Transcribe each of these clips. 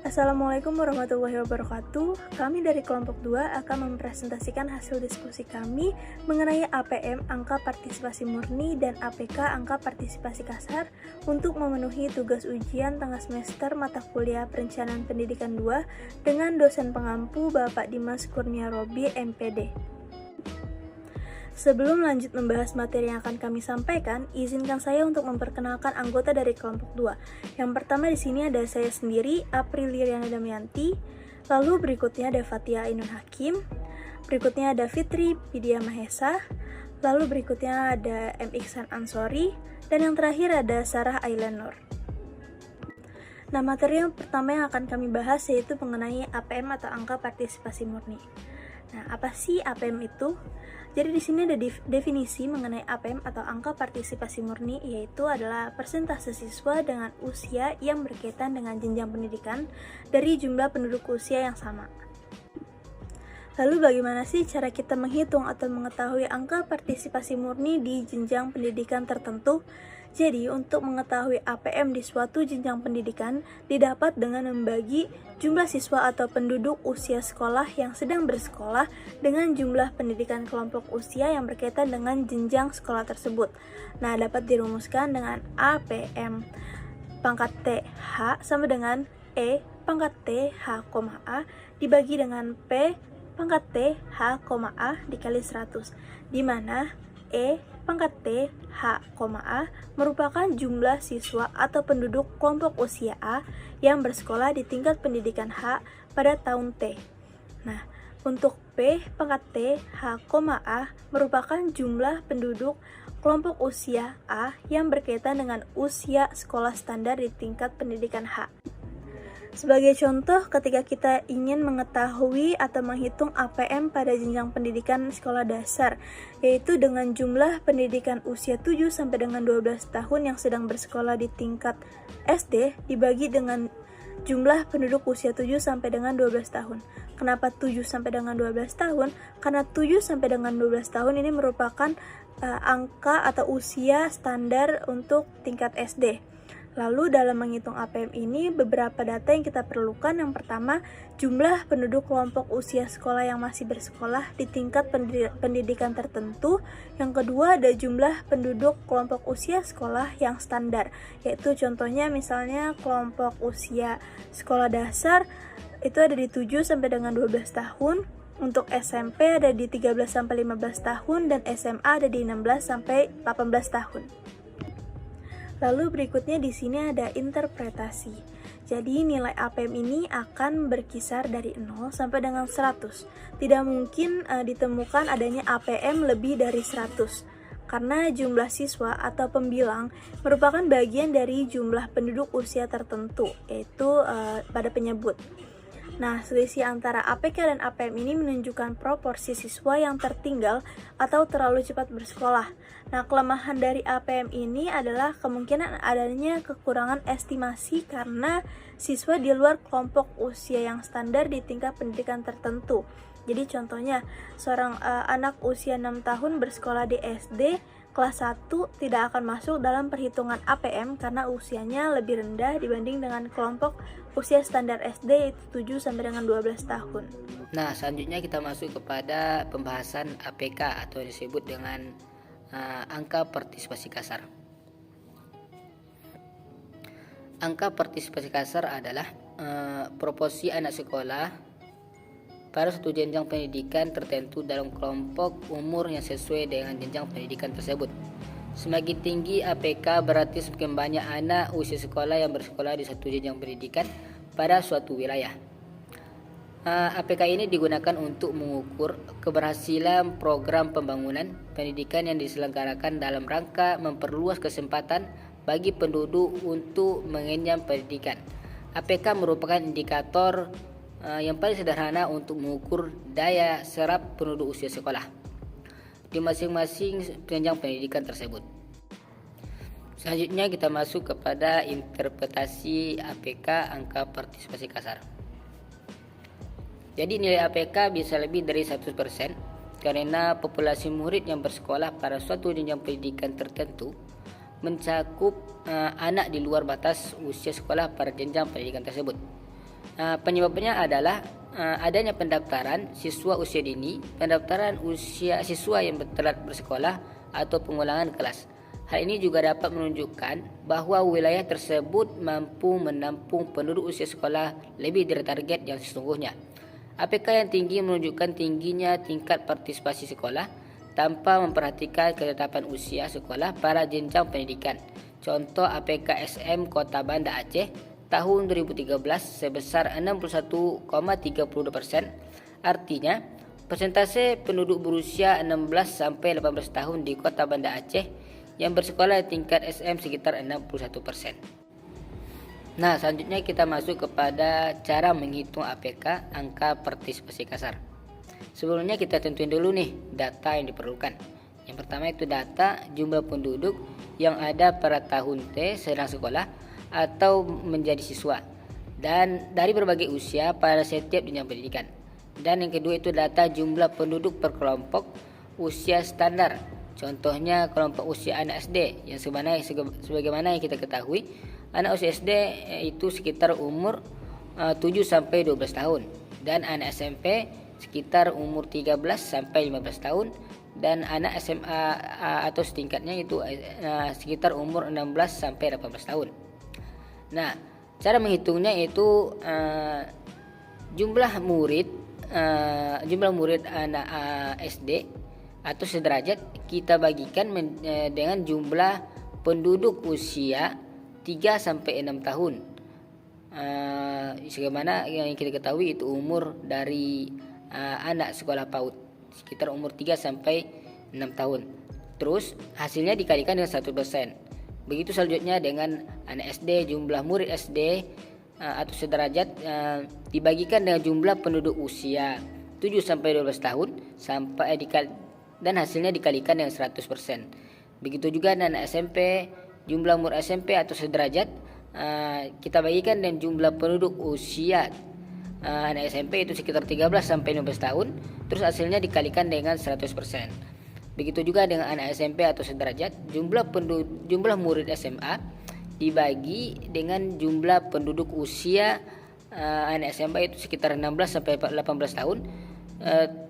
Assalamualaikum warahmatullahi wabarakatuh. Kami dari kelompok 2 akan mempresentasikan hasil diskusi kami mengenai APM angka partisipasi murni dan APK angka partisipasi kasar untuk memenuhi tugas ujian tengah semester mata kuliah Perencanaan Pendidikan 2 dengan dosen pengampu Bapak Dimas Kurnia Robi, MPD. Sebelum lanjut membahas materi yang akan kami sampaikan, izinkan saya untuk memperkenalkan anggota dari kelompok 2. Yang pertama di sini ada saya sendiri, April Liriana Damayanti. Lalu berikutnya ada Fatia Ainun Hakim. Berikutnya ada Fitri Pidia Mahesa. Lalu berikutnya ada M. Iksan Ansori. Dan yang terakhir ada Sarah Ailan Nur. Nah, materi yang pertama yang akan kami bahas yaitu mengenai APM atau angka partisipasi murni. Nah, apa sih APM itu? Jadi di sini ada definisi mengenai APM atau angka partisipasi murni, yaitu adalah persentase siswa dengan usia yang berkaitan dengan jenjang pendidikan dari jumlah penduduk usia yang sama. Lalu bagaimana sih cara kita menghitung atau mengetahui angka partisipasi murni di jenjang pendidikan tertentu? Jadi, untuk mengetahui APM di suatu jenjang pendidikan didapat dengan membagi jumlah siswa atau penduduk usia sekolah yang sedang bersekolah dengan jumlah pendidikan kelompok usia yang berkaitan dengan jenjang sekolah tersebut. Nah, dapat dirumuskan dengan APM pangkat TH sama dengan E pangkat TH, A dibagi dengan P pangkat TH, A dikali 100, di mana E pangkat T, H, A merupakan jumlah siswa atau penduduk kelompok usia A yang bersekolah di tingkat pendidikan H pada tahun T. Nah, untuk P pangkat T, H, A merupakan jumlah penduduk kelompok usia A yang berkaitan dengan usia sekolah standar di tingkat pendidikan H. Sebagai contoh, ketika kita ingin mengetahui atau menghitung APM pada jenjang pendidikan sekolah dasar, yaitu dengan jumlah pendidikan usia 7 sampai dengan 12 tahun yang sedang bersekolah di tingkat SD dibagi dengan jumlah penduduk usia 7 sampai dengan 12 tahun. Kenapa 7 sampai dengan 12 tahun? Karena 7 sampai dengan 12 tahun ini merupakan angka atau usia standar untuk tingkat SD. Lalu dalam menghitung APM ini beberapa data yang kita perlukan. Yang pertama, jumlah penduduk kelompok usia sekolah yang masih bersekolah di tingkat pendidikan tertentu. Yang kedua, ada jumlah penduduk kelompok usia sekolah yang standar, yaitu contohnya misalnya kelompok usia sekolah dasar itu ada di 7 sampai dengan 12 tahun. Untuk SMP ada di 13 sampai 15 tahun dan SMA ada di 16 sampai 18 tahun. Lalu berikutnya di sini ada interpretasi. Jadi nilai APM ini akan berkisar dari 0 sampai dengan 100. Tidak mungkin ditemukan adanya APM lebih dari 100. Karena jumlah siswa atau pembilang merupakan bagian dari jumlah penduduk usia tertentu, yaitu pada penyebut. Nah, selisih antara APK dan APM ini menunjukkan proporsi siswa yang tertinggal atau terlalu cepat bersekolah. Nah, kelemahan dari APM ini adalah kemungkinan adanya kekurangan estimasi karena siswa di luar kelompok usia yang standar di tingkat pendidikan tertentu. Jadi contohnya, seorang anak usia 6 tahun bersekolah di SD, kelas 1 tidak akan masuk dalam perhitungan APM karena usianya lebih rendah dibanding dengan kelompok usia standar SD yaitu 7 sampai dengan 12 tahun. Nah, selanjutnya kita masuk kepada pembahasan APK atau disebut dengan angka partisipasi kasar. Angka partisipasi kasar adalah proporsi anak sekolah pada satu jenjang pendidikan tertentu dalam kelompok umur yang sesuai dengan jenjang pendidikan tersebut. Semakin tinggi APK berarti semakin banyak anak usia sekolah yang bersekolah di satu jenjang pendidikan pada suatu wilayah. APK ini digunakan untuk mengukur keberhasilan program pembangunan pendidikan yang diselenggarakan dalam rangka memperluas kesempatan bagi penduduk untuk mengenyam pendidikan. APK merupakan indikator yang paling sederhana untuk mengukur daya serap penduduk usia sekolah di masing-masing jenjang pendidikan tersebut. Selanjutnya kita masuk kepada interpretasi APK angka partisipasi kasar. Jadi nilai APK bisa lebih dari 100% karena populasi murid yang bersekolah pada suatu jenjang pendidikan tertentu mencakup anak di luar batas usia sekolah pada jenjang pendidikan tersebut. Penyebabnya adalah adanya pendaftaran siswa usia dini, pendaftaran usia siswa yang telat bersekolah, atau pengulangan kelas. Hal ini juga dapat menunjukkan bahwa wilayah tersebut mampu menampung penduduk usia sekolah lebih dari target yang sesungguhnya. APK yang tinggi menunjukkan tingginya tingkat partisipasi sekolah tanpa memperhatikan ketetapan usia sekolah pada jenjang pendidikan. Contoh APK SM Kota Banda Aceh tahun 2013 sebesar 61,32%. Artinya, persentase penduduk berusia 16 sampai 18 tahun di Kota Banda Aceh yang bersekolah di tingkat SM sekitar 61%. Nah, selanjutnya kita masuk kepada cara menghitung APK, angka partisipasi kasar. Sebelumnya kita tentuin dulu nih data yang diperlukan. Yang pertama itu data jumlah penduduk yang ada pada tahun T sedang sekolah atau menjadi siswa, dan dari berbagai usia pada setiap jenjang pendidikan. Dan yang kedua itu data jumlah penduduk per kelompok usia standar. Contohnya kelompok usia anak SD yang sebagaimana yang kita ketahui, anak usia SD itu sekitar umur 7 sampai 12 tahun, dan anak SMP sekitar umur 13 sampai 15 tahun, dan anak SMA atau setingkatnya itu sekitar umur 16 sampai 18 tahun. Nah, cara menghitungnya itu jumlah murid anak SD atau sederajat kita bagikan dengan jumlah penduduk usia 3 sampai 6 tahun. Sebagaimana yang kita ketahui itu umur dari anak sekolah PAUD sekitar umur 3 sampai 6 tahun. Terus hasilnya dikalikan dengan 1%. Begitu selanjutnya dengan anak SD, jumlah murid SD atau sederajat dibagikan dengan jumlah penduduk usia 7 sampai 12 tahun dan hasilnya dikalikan dengan 100%. Begitu juga dengan SMP, jumlah murid SMP atau sederajat kita bagikan dengan jumlah penduduk usia anak SMP itu sekitar 13 sampai 15 tahun, terus hasilnya dikalikan dengan 100%. Begitu juga dengan anak SMP atau sederajat, jumlah murid SMA dibagi dengan jumlah penduduk usia anak SMA itu sekitar 16 sampai 18 tahun.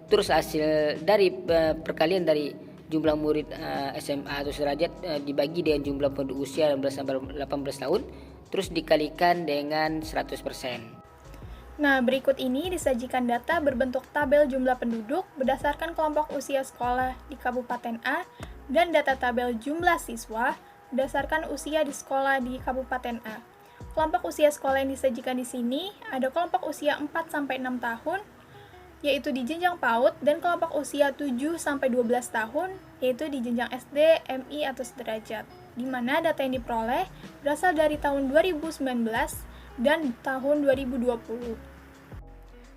Terus hasil dari perkalian dari jumlah murid SMA atau sederajat dibagi dengan jumlah penduduk usia 16 sampai 18 tahun, terus dikalikan dengan 100%. Nah, berikut ini disajikan data berbentuk tabel jumlah penduduk berdasarkan kelompok usia sekolah di Kabupaten A dan data tabel jumlah siswa berdasarkan usia di sekolah di Kabupaten A. Kelompok usia sekolah yang disajikan di sini ada kelompok usia 4 sampai 6 tahun yaitu di jenjang PAUD, dan kelompok usia 7 sampai 12 tahun yaitu di jenjang SD, MI atau sederajat. Di mana data yang diperoleh berasal dari tahun 2019 dan tahun 2020.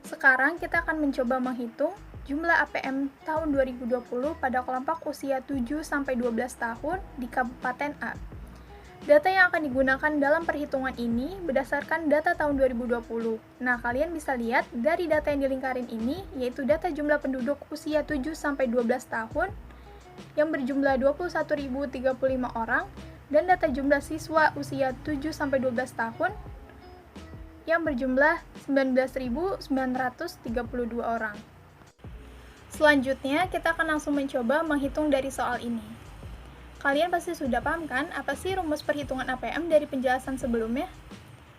Sekarang kita akan mencoba menghitung jumlah APM tahun 2020 pada kelompok usia 7 sampai 12 tahun di Kabupaten A. Data yang akan digunakan dalam perhitungan ini berdasarkan data tahun 2020. Nah, kalian bisa lihat dari data yang dilingkarin ini yaitu data jumlah penduduk usia 7 sampai 12 tahun yang berjumlah 21.035 orang dan data jumlah siswa usia 7 sampai 12 tahun yang berjumlah 19.932 orang. Selanjutnya, kita akan langsung mencoba menghitung dari soal ini. Kalian pasti sudah paham kan apa sih rumus perhitungan APM dari penjelasan sebelumnya?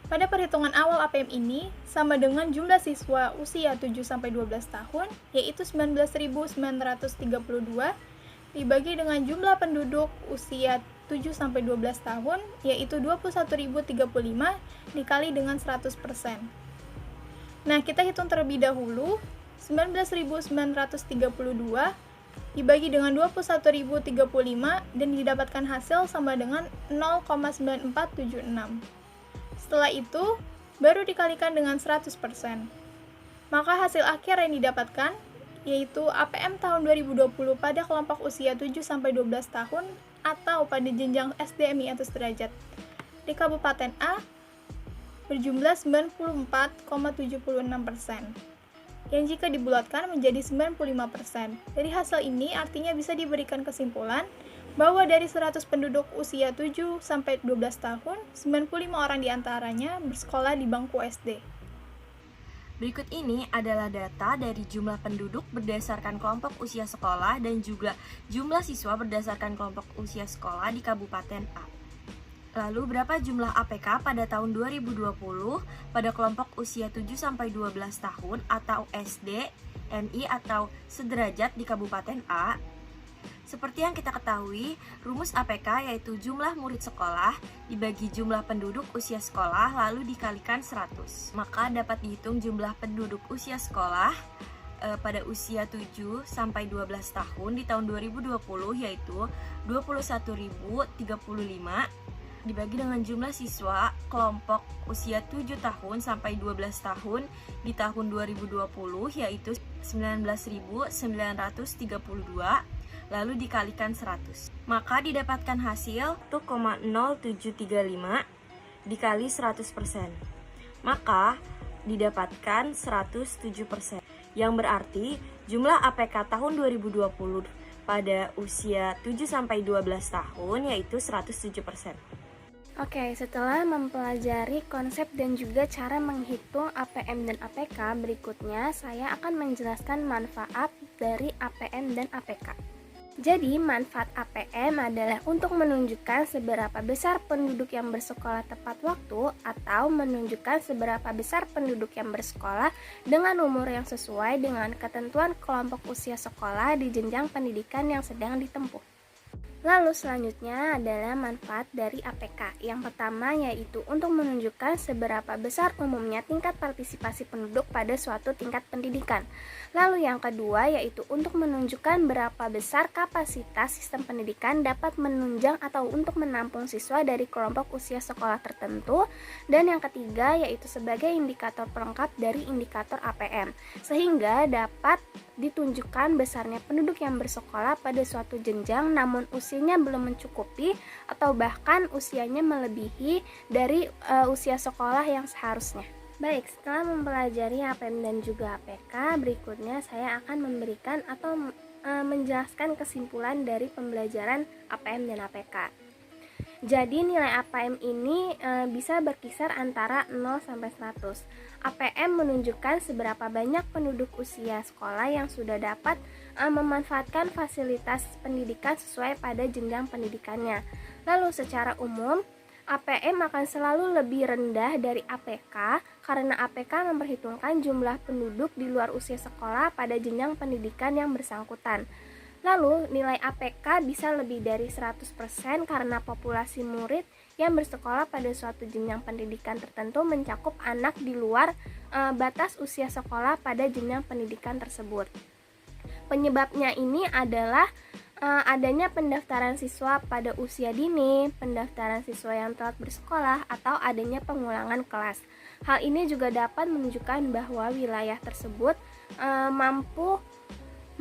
Pada perhitungan awal APM ini sama dengan jumlah siswa usia 7 sampai 12 tahun yaitu 19.932 dibagi dengan jumlah penduduk usia 7 sampai 12 tahun yaitu 21.035 dikali dengan 100%. Nah, kita hitung terlebih dahulu 19.932 dibagi dengan 21.035 dan didapatkan hasil sama dengan 0,9476. Setelah itu, baru dikalikan dengan 100%. Maka hasil akhir yang didapatkan yaitu APM tahun 2020 pada kelompok usia 7 sampai 12 tahun atau pada jenjang SDMI atau sederajat di Kabupaten A berjumlah 94,76%. Yang jika dibulatkan menjadi 95%. Dari hasil ini artinya bisa diberikan kesimpulan bahwa dari 100 penduduk usia 7 sampai 12 tahun, 95 orang diantaranya bersekolah di bangku SD. Berikut ini adalah data dari jumlah penduduk berdasarkan kelompok usia sekolah dan juga jumlah siswa berdasarkan kelompok usia sekolah di Kabupaten A. Lalu berapa jumlah APK pada tahun 2020 pada kelompok usia 7-12 tahun atau SD, MI atau sederajat di Kabupaten A? Seperti yang kita ketahui, rumus APK yaitu jumlah murid sekolah dibagi jumlah penduduk usia sekolah lalu dikalikan 100. Maka dapat dihitung jumlah penduduk usia sekolah pada usia 7-12 tahun di tahun 2020 yaitu 21.035 dibagi dengan jumlah siswa kelompok usia 7 tahun sampai 12 tahun di tahun 2020 yaitu 19.932 lalu dikalikan 100. Maka didapatkan hasil 1,0735 dikali 100%. Maka didapatkan 107%. Yang berarti jumlah APK tahun 2020 pada usia 7-12 tahun yaitu 107%. Oke, setelah mempelajari konsep dan juga cara menghitung APM dan APK, berikutnya saya akan menjelaskan manfaat dari APM dan APK. Jadi, manfaat APM adalah untuk menunjukkan seberapa besar penduduk yang bersekolah tepat waktu atau menunjukkan seberapa besar penduduk yang bersekolah dengan umur yang sesuai dengan ketentuan kelompok usia sekolah di jenjang pendidikan yang sedang ditempuh. Lalu selanjutnya adalah manfaat dari APK. Yang pertama yaitu untuk menunjukkan seberapa besar umumnya tingkat partisipasi penduduk pada suatu tingkat pendidikan. Lalu yang kedua yaitu untuk menunjukkan berapa besar kapasitas sistem pendidikan dapat menunjang atau untuk menampung siswa dari kelompok usia sekolah tertentu. Dan yang ketiga yaitu sebagai indikator pelengkap dari indikator APM, sehingga dapat ditunjukkan besarnya penduduk yang bersekolah pada suatu jenjang namun usianya belum mencukupi atau bahkan usianya melebihi dari usia sekolah yang seharusnya. Baik, setelah mempelajari APM dan juga APK, berikutnya saya akan memberikan atau menjelaskan kesimpulan dari pembelajaran APM dan APK. Jadi nilai APM ini bisa berkisar antara 0 sampai 100. APM menunjukkan seberapa banyak penduduk usia sekolah yang sudah dapat memanfaatkan fasilitas pendidikan sesuai pada jenjang pendidikannya. Lalu secara umum, APM akan selalu lebih rendah dari APK karena APK memperhitungkan jumlah penduduk di luar usia sekolah pada jenjang pendidikan yang bersangkutan. Lalu, nilai APK bisa lebih dari 100% karena populasi murid yang bersekolah pada suatu jenjang pendidikan tertentu mencakup anak di luar batas usia sekolah pada jenjang pendidikan tersebut. Penyebabnya ini adalah adanya pendaftaran siswa pada usia dini, pendaftaran siswa yang telat bersekolah, atau adanya pengulangan kelas. Hal ini juga dapat menunjukkan bahwa wilayah tersebut mampu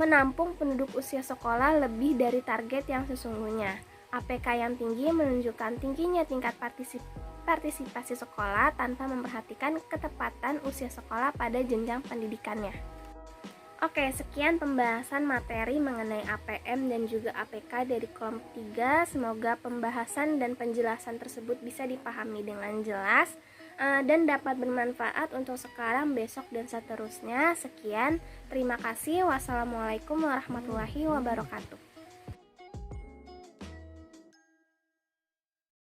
menampung penduduk usia sekolah lebih dari target yang sesungguhnya. APK yang tinggi menunjukkan tingginya tingkat partisipasi sekolah tanpa memperhatikan ketepatan usia sekolah pada jenjang pendidikannya. Oke, sekian pembahasan materi mengenai APM dan juga APK dari kelompok 3. Semoga pembahasan dan penjelasan tersebut bisa dipahami dengan jelas dan dapat bermanfaat untuk sekarang, besok, dan seterusnya. Sekian, terima kasih. Wassalamualaikum warahmatullahi wabarakatuh.